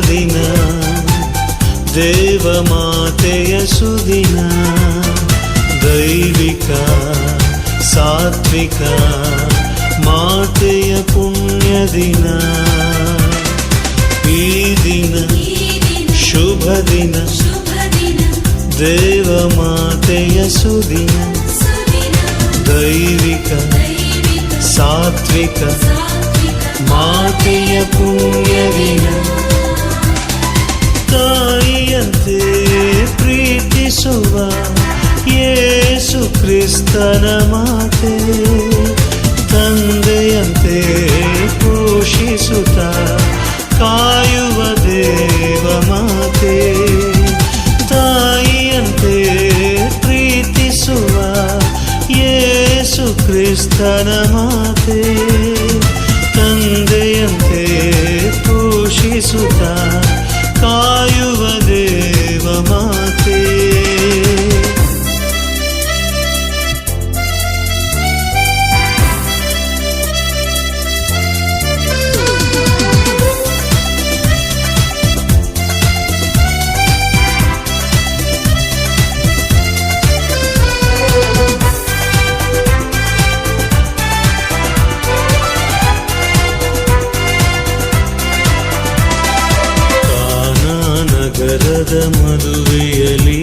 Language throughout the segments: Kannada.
ದಿನ, ದೇವಮಾತೆಯ ಸುದಿನ, ದೈವಿಕ ಸಾತ್ವಿಕ ಮಾತೆಯ ಪುಣ್ಯ ದಿನ. ಈ ದಿನ ಶುಭ ದಿನ, ದೇವಮಾತೆಯ ಸುದಿನ, ದೈವಿಕ ಸಾತ್ವಿಕ ಮಾತೆಯ ಪುಣ್ಯ ದಿನ. ತಾಯಿಯಂತೆ ಪ್ರೀತಿಸುವ ಯೇಸು ಕ್ರಿಸ್ತನ ಮಾತೆ, ತಂದೆಯಂತೆ ಪೋಷಿಸುತ್ತ ಕಾಯುವ ದೇವ ಮಾತೆ. ತಾಯಿಯಂತೆ ಪ್ರೀತಿಸುವ ಯೇಸು ಕ್ರಿಸ್ತನ ಮಾತೆ, ತಂದೆಯಂತೆ ಪೋಷಿಸುತ್ತ ಕಾಯುವ ದೇವ ಮಾತೆ. ನಗರದ ಮದುವೆಯಲ್ಲಿ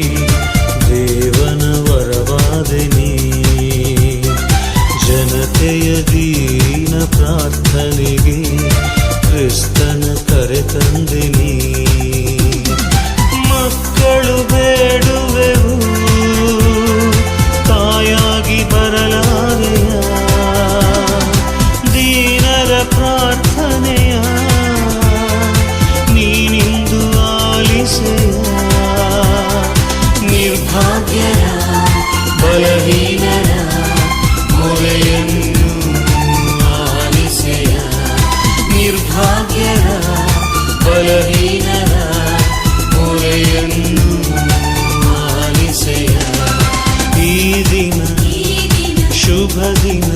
ದೇವನ ವರವಾದೆನಿ, ಜನತೆಯ ದೀನ ಪ್ರಾರ್ಥನೆಗೆ ಕ್ರಿಸ್ತನ ಕರೆತಂದೆನಿ. ಮಕ್ಕಳು ಬೇಡುವೆವು ತಾಯಾಗಿ ಬರಲಾರೆಯ, ದೀನರ ಪ್ರಾರ್ಥನೆಯ ನೀನಿಂದು ನಿರ್ಭಾಗ್ಯರ ಬಲಹೀನರ ಮೊರೆಯನ್ನು ಆಲಿಸೆಯ, ನಿರ್ಭಾಗ್ಯರ ಬಲಹೀನರ ಮೊರೆಯನ್ನು ಆಲಿಸೆಯ. ಈ ದಿನ ಶುಭ ದಿನ,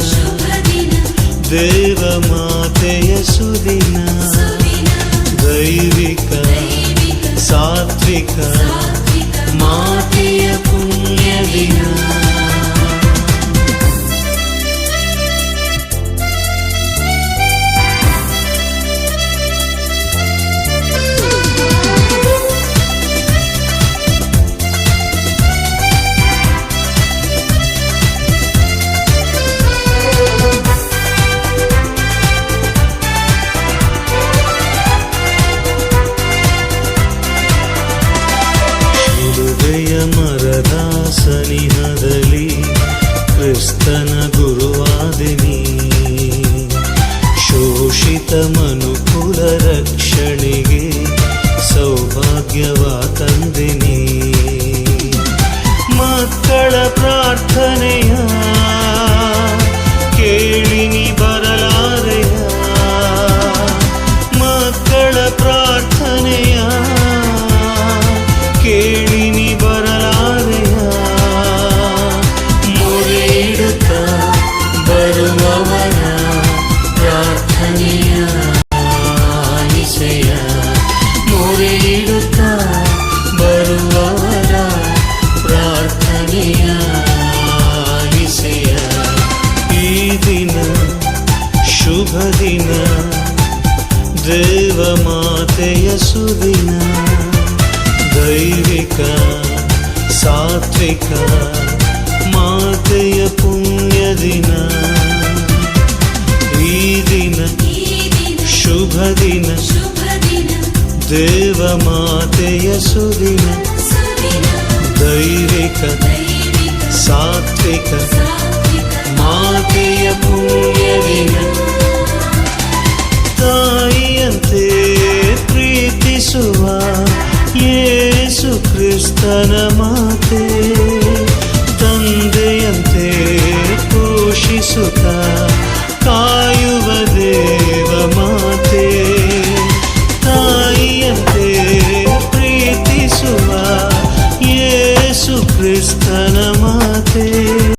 ದೇವ ಮಾತೆಯ ಸುದಿನ, ದೈವಿಕ ಸಾತ್ವಿಕ ಮಾತೆಯ ಪುಣ್ಯ ದಿನ. ಮರದ ಸನಿಹದಲ್ಲಿ ಕ್ರಿಸ್ತನ ಗುರುವಾದಿನಿ, ಶೋಷಿತ ಮನುಕುಲ ರಕ್ಷಣೆಗೆ ಸೌಭಾಗ್ಯವ ತಂದಿನಿ. ಮಕ್ಕಳ ಪ್ರಾರ್ಥನೆಯ ಕೇಳಿನಿ ಬರಲಾರೆಯ, ಮಕ್ಕಳ ಪ್ರಾರ್ಥನೆಯ ಕೇಳಿನಿ ಬರಲಾರೆಯ, ಮೊರೆಯಿಡುತ್ತ ಬರುವವರ ಪ್ರಾರ್ಥನೆಯ ಆಲಿಸೆಯ, ಮೊರೆಯಿಡುತ್ತ ಬರುವವರ ಪ್ರಾರ್ಥನೆಯ ಆಲಿಸೆಯ. ಈ ದಿನ ಶುಭ ದಿನ, ದೇವ ಮಾತೆಯ ಸುದಿನ, ದೈವಿಕ ಸಾತ್ವಿಕ ಮಾತೆಯ ಪುಣ್ಯ ದಿನ. ಈ ದಿನ ಶುಭ ದಿನ, ದೇವ ಮಾತೆಯ ಸುದಿನ, ದೈವಿಕ ಸಾತ್ವಿಕ ಮಾತೆಯ ಪುಣ್ಯ ದಿನ. ತಾಯಿಯಂತೆ ಪ್ರೀತಿಸುವ ಯೇಸು ಕ್ರಿಸ್ತನ ಮಾತೆ,